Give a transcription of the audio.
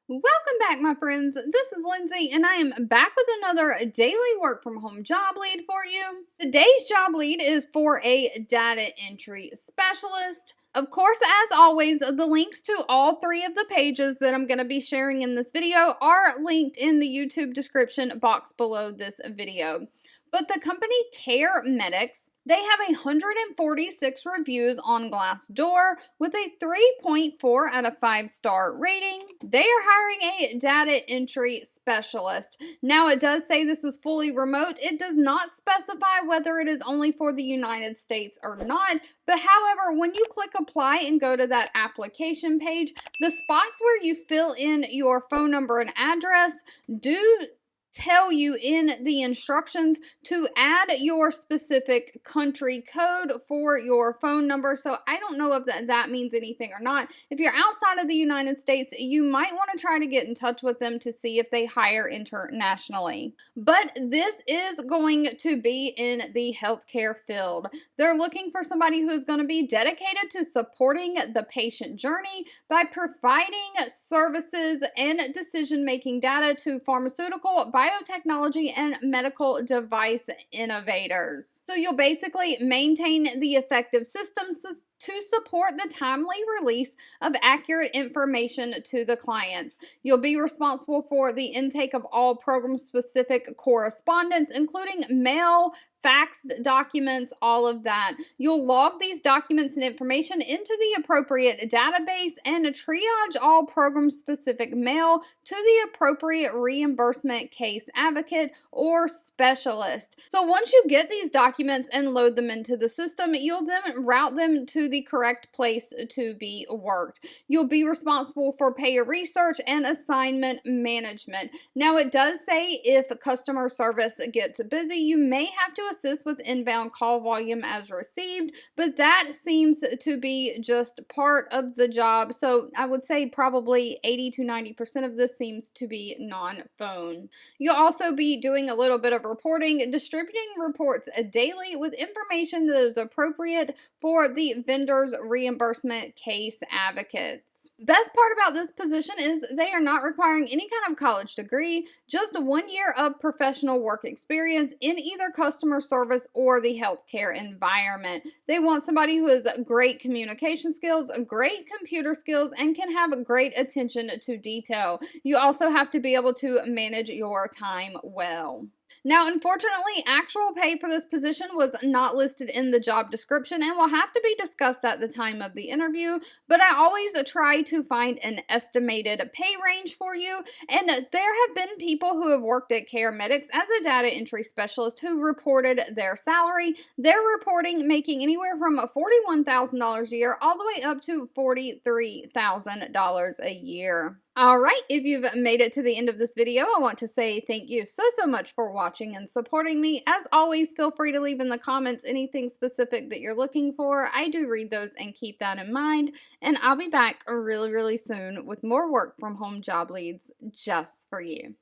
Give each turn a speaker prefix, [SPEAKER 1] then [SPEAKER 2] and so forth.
[SPEAKER 1] Welcome back, my friends. This is Lindsay, and I am back with another daily work from home job lead for you. Today's job lead is for a data entry specialist. Of course, as always, the links to all three of the pages that I'm going to be sharing in this video are linked in the YouTube description box below this video. But the company CareMetx, they have 146 reviews on Glassdoor with a 3.4 out of 5-star rating. They are hiring a data entry specialist. Now, it does say this is fully remote. It does not specify whether it is only for the United States or not. But however, when you click apply and go to that application page, the spots where you fill in your phone number and address do tell you in the instructions to add your specific country code for your phone number. So I don't know if that means anything or not. If you're outside of the United States, you might want to try to get in touch with them to see if they hire internationally. But this is going to be in the healthcare field. They're looking for somebody who is going to be dedicated to supporting the patient journey by providing services and decision-making data to pharmaceutical, biotechnology, and medical device innovators. So you'll basically maintain the effective systems to support the timely release of accurate information to the clients. You'll be responsible for the intake of all program-specific correspondence, including mail, faxed documents, all of that. You'll log these documents and information into the appropriate database and triage all program-specific mail to the appropriate reimbursement case advocate or specialist. So once you get these documents and load them into the system, you'll then route them to the correct place to be worked. You'll be responsible for payer research and assignment management. Now, it does say if customer service gets busy, you may have to assist with inbound call volume as received, but that seems to be just part of the job. So I would say probably 80 to 90% of this seems to be non-phone. You'll also be doing a little bit of reporting, distributing reports daily with information that is appropriate for the vendor's reimbursement case advocates. Best part about this position is they are not requiring any kind of college degree, just 1 year of professional work experience in either customer service or the healthcare environment. They want somebody who has great communication skills, great computer skills, and can have great attention to detail. You also have to be able to manage your time well. Now, unfortunately, actual pay for this position was not listed in the job description and will have to be discussed at the time of the interview, but I always try to find an estimated pay range for you, and there have been people who have worked at CareMetx as a data entry specialist who reported their salary. They're reporting making anywhere from $41,000 a year all the way up to $43,000 a year. All right, if you've made it to the end of this video, I want to say thank you so much for watching and supporting me. As always, feel free to leave in the comments anything specific that you're looking for. I do read those and keep that in mind. And I'll be back really soon with more work from home job leads just for you.